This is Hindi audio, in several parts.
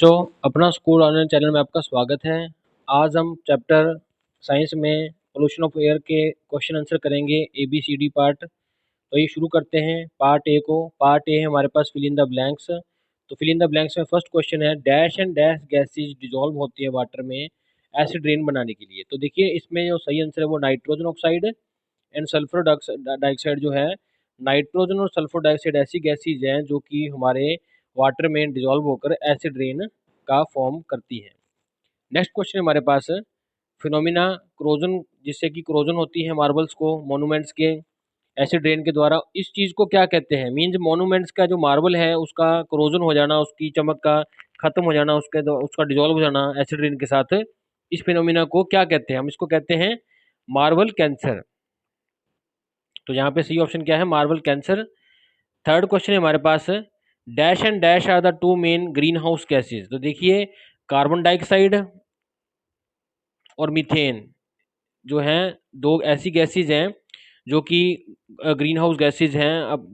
बच्चों, अपना स्कूल ऑनलाइन चैनल में आपका स्वागत है। आज हम चैप्टर साइंस में पोल्यूशन ऑफ एयर के क्वेश्चन आंसर करेंगे, ABCD पार्ट। तो ये शुरू करते हैं पार्ट ए को। पार्ट ए है हमारे पास फिल इन द ब्लैंक्स। तो फिल इन द ब्लैंक्स में फर्स्ट क्वेश्चन है, dash and dash gases dissolve होती है वाटर में एसिड रेन बनाने के लिए। तो देखिए इसमें जो सही आंसर है वो nitrogen oxide and sulphur dioxide जो है। नाइट्रोजन और सल्फर डाइऑक्साइड ऐसी गैसेज हैं जो कि हमारे वाटर में डिजॉल्व होकर एसिड रेन का फॉर्म करती है। नेक्स्ट क्वेश्चन हमारे पास है फिनोमिना क्रोजन, जिससे कि क्रोजन होती है मार्बल्स को मोनूमेंट्स के एसिड रेन के द्वारा। इस चीज को क्या कहते हैं? मींस मोनूमेंट्स का जो मार्बल है उसका क्रोजन हो जाना, उसकी चमक का खत्म हो जाना, उसका डिजॉल्व हो जाना एसिड रेन के साथ। इस फिनोमिना को क्या कहते हैं? हम इसको कहते हैं मार्बल कैंसर। तो यहाँ पे सही ऑप्शन क्या है? Marble cancer. थर्ड क्वेश्चन है हमारे पास, dash and dash are the two main greenhouse gases. तो देखिए कार्बन डाइऑक्साइड और मीथेन जो हैं दो ऐसी गैसेज हैं जो कि ग्रीन हाउस गैसेज हैं, अब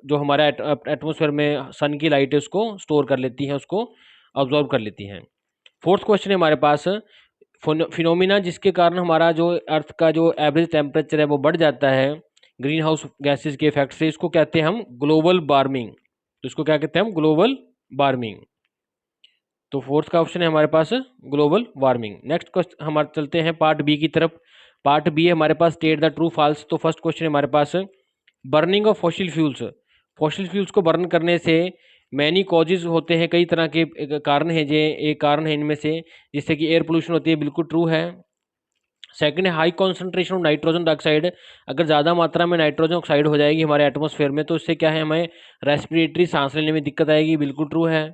जो हमारा एटमोसफेयर में सन की लाइट है उसको स्टोर कर लेती हैं, उसको ऑब्जॉर्व कर लेती हैं। फोर्थ क्वेश्चन है हमारे पास, फिनोमिना जिसके कारण हमारा जो अर्थ का जो एवरेज टेम्परेचर है वो बढ़ जाता है ग्रीन हाउस गैसेज के इफेक्ट से, इसको कहते हैं हम ग्लोबल वार्मिंग। तो इसको क्या कहते हैं हम? Global warming. तो फोर्थ का ऑप्शन है हमारे पास ग्लोबल वार्मिंग। नेक्स्ट क्वेश्चन हमारे चलते हैं पार्ट बी की तरफ। पार्ट बी है हमारे पास स्टेट द ट्रू फॉल्स। तो फर्स्ट क्वेश्चन है हमारे पास, burning of fossil fuels. Fossil fuels को बर्न करने से मैनी कॉजेज होते हैं, कई तरह के कारण हैं, जे एक कारण है इनमें से, जिससे कि एयर पोल्यूशन होती है। बिल्कुल ट्रू है। सेकंड है high concentration of nitrogen dioxide. अगर ज़्यादा मात्रा में नाइट्रोजन ऑक्साइड हो जाएगी हमारे एटमॉस्फेयर में तो इससे क्या है, हमें रेस्पिरेटरी सांस लेने में दिक्कत आएगी। बिल्कुल ट्रू है।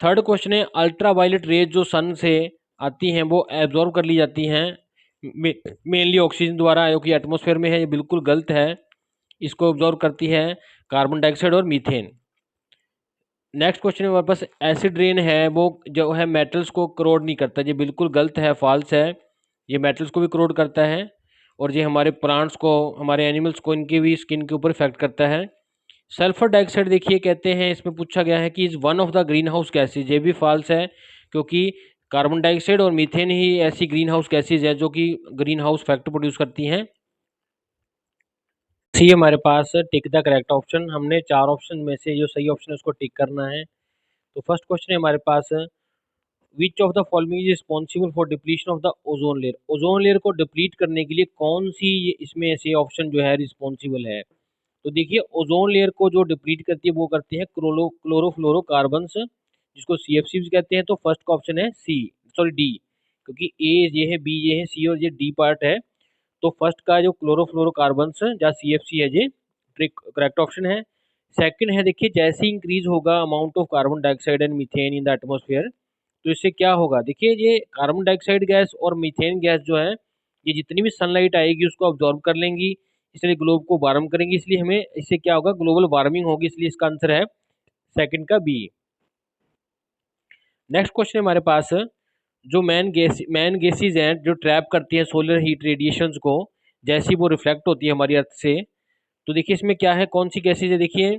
थर्ड क्वेश्चन है अल्ट्रा वायलेट रेज जो सन से आती हैं वो एब्जॉर्ब कर ली जाती हैं मेनली ऑक्सीजन द्वारा, जो कि एटमॉस्फेयर में है। ये बिल्कुल गलत है। इसको एब्जॉर्ब करती है कार्बन डाइऑक्साइड और मीथेन। नेक्स्ट क्वेश्चन है हमारे पास, एसिड रेन है वो जो है मेटल्स को करोड नहीं करता। ये बिल्कुल गलत है, फॉल्स है। ये मेटल्स को भी करोड करता है और ये हमारे प्लांट्स को, हमारे एनिमल्स को, इनकी भी स्किन के ऊपर इफेक्ट करता है। सल्फर डाइऑक्साइड देखिए कहते हैं, इसमें पूछा गया है कि is one of the green house gases. ये भी फॉल्स है, क्योंकि कार्बन डाइऑक्साइड और मीथेन ही ऐसी ग्रीन हाउस गैसेज है जो कि ग्रीन हाउस इफेक्ट प्रोड्यूस करती हैं। सी हमारे पास टिक द करेक्ट ऑप्शन। हमने चार ऑप्शन में से जो सही ऑप्शन है उसको टिक करना है। तो फर्स्ट क्वेश्चन है हमारे पास, which of the following is responsible for depletion of the ozone layer. Ozone layer को डिप्लीट करने के लिए कौन सी इसमें से ऑप्शन जो है रिस्पॉन्सिबल है? तो देखिए ओजोन लेयर को जो डिप्लीट करती है वो करती है क्लोरोफ्लोरोकार्बन्स, जिसको CFC भी कहते हैं। तो फर्स्ट का ऑप्शन है डी, क्योंकि ए ये है, बी ये है, सी और ये डी पार्ट है। तो फर्स्ट का जो क्लोरोफ्लोरोकार्बन्स या CFC है, ये करेक्ट ऑप्शन है। सेकंड है, देखिए जैसे इंक्रीज होगा amount of carbon dioxide and methane in the atmosphere, तो इससे क्या होगा? देखिए ये कार्बन डाइऑक्साइड गैस और मीथेन गैस जो है, ये जितनी भी सनलाइट आएगी उसको अब्जॉर्ब कर लेंगी, इसलिए ग्लोब को वार्म करेंगी। इसलिए हमें इससे क्या होगा? ग्लोबल वार्मिंग होगी। इसलिए इसका आंसर है सेकंड का बी। नेक्स्ट क्वेश्चन हमारे पास, जो मैन गैसेज हैं जो ट्रैप करती हैं सोलर हीट रेडिएशंस को, जैसी वो रिफ्लेक्ट होती है हमारी अर्थ से। तो देखिए इसमें क्या है, कौन सी गैसेज है? देखिए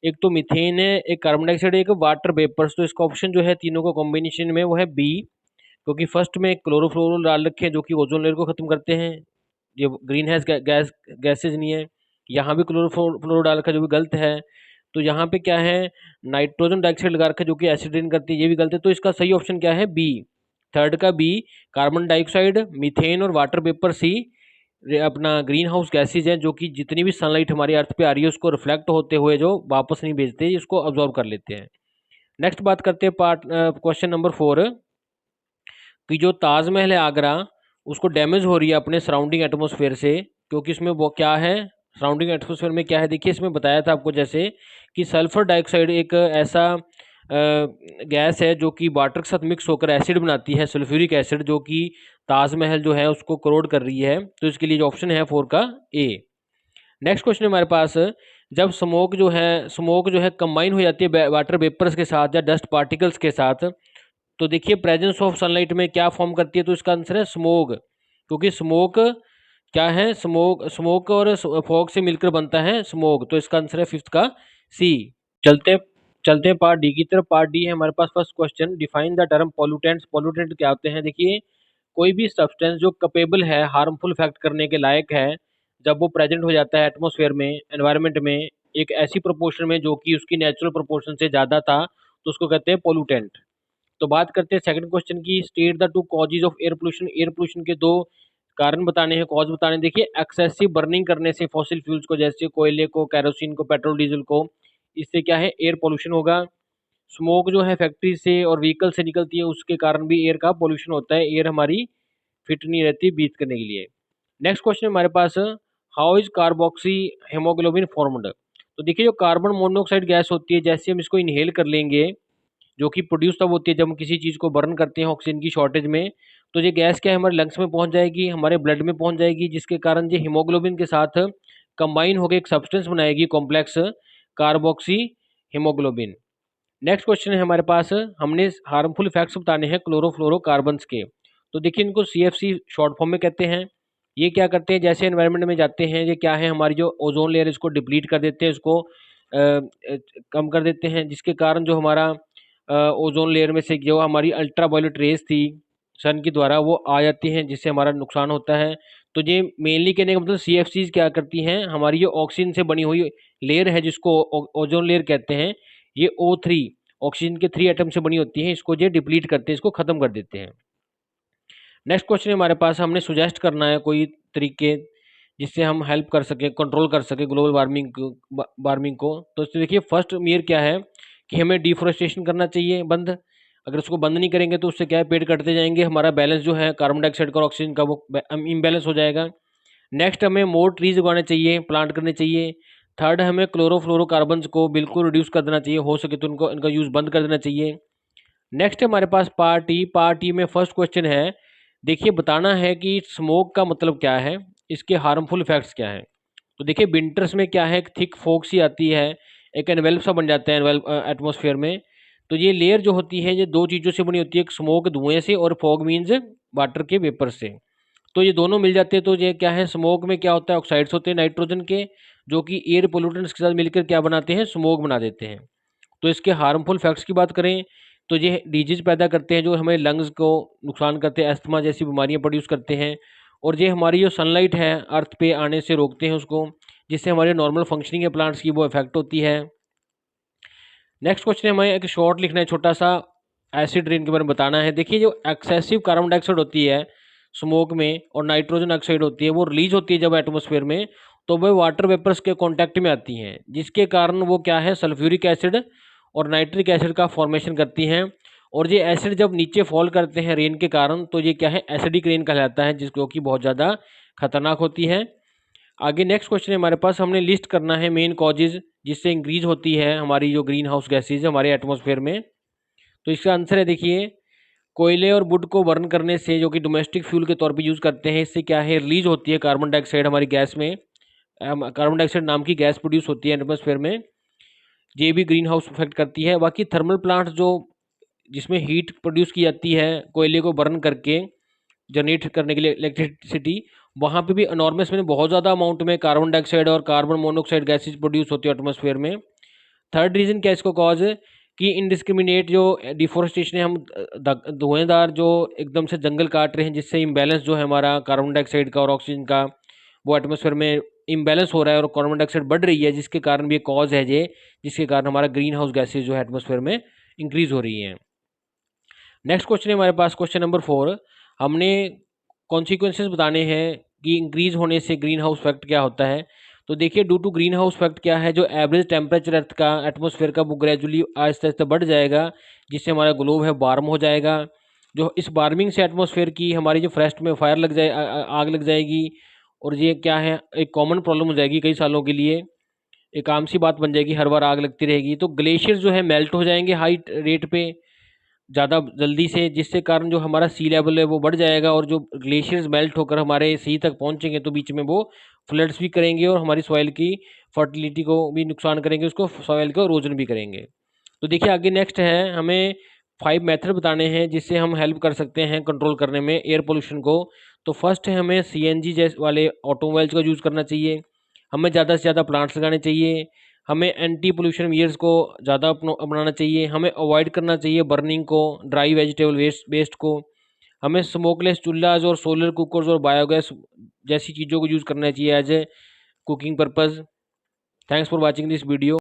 एक तो मीथेन है, एक कार्बन डाइऑक्साइड है, एक वाटर वेपर्स। तो इसका ऑप्शन जो है तीनों का कॉम्बिनेशन में वो है बी, क्योंकि फर्स्ट में क्लोरोफ्लोरो डाल रखे हैं जो कि ओजोन लेयर को खत्म करते हैं। ये ग्रीन हाउस गैसेज नहीं है। यहाँ भी क्लोरोफ्लोरो डाल रखा है जो भी गलत है। तो यहाँ पे क्या है, नाइट्रोजन डाइऑक्साइड लगा रखा है जो कि एसिड रेन करती है, ये भी गलत है। तो इसका सही ऑप्शन क्या है? बी, थर्ड का बी। कार्बन डाइऑक्साइड, मीथेन और वाटर वेपर सी अपना ग्रीन हाउस गैसेज हैं जो कि जितनी भी सनलाइट हमारी अर्थ पे आ रही है उसको रिफ्लेक्ट होते हुए जो वापस नहीं भेजते, इसको अब्जॉर्ब कर लेते हैं। नेक्स्ट बात करते हैं पार्ट क्वेश्चन नंबर 4, कि जो ताजमहल है आगरा, उसको डैमेज हो रही है अपने सराउंडिंग एटमॉस्फेयर से, क्योंकि इसमें वो क्या है, सराउंडिंग एटमॉस्फेयर में क्या है? देखिए इसमें बताया था आपको जैसे कि सल्फर डाइऑक्साइड एक ऐसा गैस है जो कि वाटर के साथ मिक्स होकर एसिड बनाती है, सल्फ्यूरिक एसिड, जो कि ताजमहल जो है उसको करोड कर रही है। तो इसके लिए जो ऑप्शन है 4 का ए। नेक्स्ट क्वेश्चन हमारे पास, जब स्मोक जो है कंबाइन हो जाती है वाटर वेपर्स के साथ या डस्ट पार्टिकल्स के साथ, तो देखिए प्रेजेंस ऑफ सनलाइट में क्या फॉर्म करती है? तो इसका आंसर है स्मोग, क्योंकि स्मोक क्या है, स्मोक और फॉग से मिलकर बनता है स्मोग। तो इसका आंसर है फिफ्थ का सी। चलते चलते हैं पार्ट डी की तरफ। पार्ट डी है हमारे पास first question, define the term pollutants. Pollutant क्या होते हैं? देखिए, कोई भी सब्सटेंस जो कैपेबल है हार्मफुल इफेक्ट करने के लायक है, जब वो प्रेजेंट हो जाता है एटमॉस्फेयर में, एनवायरनमेंट में, एक ऐसी प्रोपोर्शन में जो कि उसकी नेचुरल प्रोपोर्शन से ज़्यादा था, तो उसको कहते हैं पोल्यूटेंट। तो बात करते हैं सेकंड क्वेश्चन की, state the two causes of air pollution. Air pollution के दो कारण बताने हैं, कॉज बताने हैं। देखिए, एक्सेसिव बर्निंग करने से फॉसिल फ्यूल्स को, जैसे कोयले को, कैरोसिन को, पेट्रोल डीजल को, इससे क्या है, एयर पोल्यूशन होगा। स्मोक जो है फैक्ट्री से और व्हीकल से निकलती है, उसके कारण भी एयर का पोल्यूशन होता है, एयर हमारी फिट नहीं रहती ब्रीथ करने के लिए। नेक्स्ट क्वेश्चन हमारे पास, how is carboxyhaemoglobin formed. तो देखिए, जो कार्बन मोनोऑक्साइड गैस होती है, जैसे हम इसको इनहेल कर लेंगे, जो कि प्रोड्यूस तब होती है जब हम किसी चीज़ को बर्न करते हैं ऑक्सीजन की शॉर्टेज में, तो ये गैस क्या है, हमारे लंग्स में पहुंच जाएगी, हमारे ब्लड में पहुंच जाएगी, जिसके कारण ये हीमोग्लोबिन के साथ कंबाइन होकर एक सब्सटेंस बनाएगी, complex carboxy haemoglobin. Next question है हमारे पास, हमने हार्मफुल इफेक्ट्स बताने हैं क्लोरोफ्लोरोकार्बन्स के। तो देखिए, इनको सीएफसी शॉर्ट फॉर्म में कहते हैं। ये क्या करते हैं, जैसे एनवायरनमेंट में जाते हैं, ये क्या है, हमारी जो ओजोन लेयर इसको डिप्लीट कर देते हैं, इसको कम कर देते हैं, जिसके कारण जो हमारा ओजोन लेयर में से जो हमारी अल्ट्रा वायलेट रेज थी सन के द्वारा, वो आ जाती हैं, जिससे हमारा नुकसान होता है। तो ये मेनली कहने का मतलब, सीएफसीज क्या करती हैं, हमारी जो ऑक्सीजन से बनी हुई लेयर है, जिसको ओजोन लेयर कहते हैं, ये O3 ऑक्सीजन के 3 एटम से बनी होती है, इसको ये डिप्लीट करते हैं, इसको खत्म कर देते हैं। नेक्स्ट क्वेश्चन हमारे पास, हमने सुजेस्ट करना है कोई तरीके जिससे हम हेल्प कर सके, कंट्रोल कर सके ग्लोबल वार्मिंग को। तो इससे देखिए, फर्स्ट मेयर क्या है कि हमें डिफोरेस्टेशन करना चाहिए बंद। अगर उसको बंद नहीं करेंगे तो उससे क्या है, पेड़ कटते जाएंगे, हमारा बैलेंस जो है कार्बन डाइऑक्साइड का और ऑक्सीजन का, वो इम्बैलेंस हो जाएगा। नेक्स्ट, हमें मोर ट्रीज उगाने चाहिए, प्लांट करने चाहिए। थर्ड, हमें क्लोरोफ्लोरोकार्बन्स को बिल्कुल रिड्यूस कर देना चाहिए, हो सके तो उनको, इनका यूज़ बंद कर देना चाहिए। नेक्स्ट हमारे पास पार्ट ई में फर्स्ट क्वेश्चन है, देखिए, बताना है कि स्मोक का मतलब क्या है, इसके हार्मफुल इफेक्ट्स क्या है। तो देखिए, विंटर्स में क्या है, एक थिक फॉग सी आती है, एक एनवेल्प सा बन जाता है एटमोसफेयर में। तो ये लेयर जो होती है, ये दो चीज़ों से बनी होती है, एक स्मोक धुएं से, और फॉग मीन्स वाटर के वेपर से। तो ये दोनों मिल जाते हैं, तो ये क्या है, स्मोक में क्या होता है, ऑक्साइड्स होते हैं नाइट्रोजन के, जो कि एयर पोल्यूटेंट्स के साथ मिलकर क्या बनाते हैं, स्मोक बना देते हैं। तो इसके हार्मफुल फैक्ट्स की बात करें, तो ये डिजीज पैदा करते हैं, जो हमें लंग्स को नुकसान करते हैं, अस्थमा जैसी बीमारियां प्रोड्यूस करते हैं। और ये हमारी जो सनलाइट है अर्थ पे आने से रोकते हैं उसको, जिससे हमारे नॉर्मल फंक्शनिंग है प्लांट्स की, वो इफेक्ट होती है। नेक्स्ट क्वेश्चन हमें एक शॉर्ट लिखना है, छोटा सा, एसिड रेन के बारे में बताना है। देखिए, जो एक्सेसिव कार्बन डाइऑक्साइड होती है स्मोक में, और नाइट्रोजन ऑक्साइड होती है, वो रिलीज होती है जब एटमोसफेयर में, तो वह वाटर वेपर्स के कांटेक्ट में आती हैं, जिसके कारण वो क्या है, सल्फ्यूरिक एसिड और नाइट्रिक एसिड का फॉर्मेशन करती हैं। और ये एसिड जब नीचे फॉल करते हैं रेन के कारण, तो ये क्या है, एसिडिक रेन कहलाता है, जिसको कि बहुत ज़्यादा खतरनाक होती है। आगे नेक्स्ट क्वेश्चन है हमारे पास, हमने लिस्ट करना है मेन कॉजेज जिससे इंक्रीज होती है हमारी जो ग्रीन हाउस गैसेज हमारे एटमॉस्फेयर में। तो इसका आंसर है, देखिए, कोयले और वुड को बर्न करने से, जो कि डोमेस्टिक फ्यूल के तौर पे यूज़ करते हैं, इससे क्या है, रिलीज होती है कार्बन डाइऑक्साइड हमारी गैस में, कार्बन डाइऑक्साइड नाम की गैस प्रोड्यूस होती है एटमॉस्फेयर में, ये भी ग्रीन हाउस इफेक्ट करती है। बाकी थर्मल प्लांट्स जो, जिसमें हीट प्रोड्यूस की जाती है कोयले को बर्न करके जनरेट करने के लिए इलेक्ट्रिसिटी, वहाँ पे भी अनॉर्मस में बहुत ज़्यादा अमाउंट में कार्बन डाइऑक्साइड और कार्बन मोनोऑक्साइड गैसेज प्रोड्यूस होती है एटमॉस्फेयर में। थर्ड रीज़न क्या है इसको कॉज, कि इनडिस्क्रिमिनेट जो डिफोरेस्टेशन है, हम धुएंदार जो एकदम से जंगल काट रहे हैं, जिससे इम्बैलेंस जो है हमारा कार्बन डाइऑक्साइड का और ऑक्सीजन का, वो एटमॉस्फेयर में इम्बैलेंस हो रहा है, और कार्बन डाइऑक्साइड बढ़ रही है, जिसके कारण भी ये कॉज है, ये जिसके कारण हमारा ग्रीन हाउस गैसेज जो है एटमॉस्फेयर में इंक्रीज हो रही हैं। नेक्स्ट क्वेश्चन है हमारे पास, क्वेश्चन नंबर 4, हमने कॉन्सिक्वेंसेस बताने हैं कि इंक्रीज होने से ग्रीन हाउस इफेक्ट क्या होता है। तो देखिए, due to greenhouse effect क्या है, जो एवरेज टेम्परेचर अर्थ का, एटमॉस्फेयर का, वो ग्रेजुअली आहिस्ते आहिस्ते बढ़ जाएगा, जिससे हमारा ग्लोब है वार्म हो जाएगा। जो इस वार्मिंग से एटमॉस्फेयर की हमारी जो फॉरेस्ट में फायर लग जाए, आग लग जाएगी, और ये क्या है, एक कॉमन प्रॉब्लम हो जाएगी कई सालों के लिए, एक आम सी बात बन जाएगी, हर बार आग लगती रहेगी। तो ग्लेशियर जो है मेल्ट हो जाएंगे हाई रेट पे, ज़्यादा जल्दी से, जिससे कारण जो हमारा सी लेवल है वो बढ़ जाएगा, और जो ग्लेशियर्स मेल्ट होकर हमारे सी तक पहुंचेंगे, तो बीच में वो फ्लड्स भी करेंगे, और हमारी सॉइल की फर्टिलिटी को भी नुकसान करेंगे, उसको सॉइल का इरोजन भी करेंगे। तो देखिए, आगे नेक्स्ट है, हमें 5 मेथड बताने हैं जिससे हम हेल्प कर सकते हैं कंट्रोल करने में एयर पोल्यूशन को। तो फर्स्ट है, हमें सीएनजी जैसे वाले ऑटोमोबाइल्स का यूज़ करना चाहिए, हमें ज़्यादा से ज़्यादा प्लांट्स लगाने चाहिए, हमें एंटी पोल्यूशन मेजर्स को ज़्यादा अपनाना चाहिए। हमें अवॉइड करना चाहिए बर्निंग को, ड्राई वेजिटेबल वेस्ट को। हमें स्मोकलेस चूल्हाज और सोलर कुकर्स और बायोगैस जैसी चीज़ों को यूज़ करना चाहिए as a cooking purpose. Thanks for watching this video.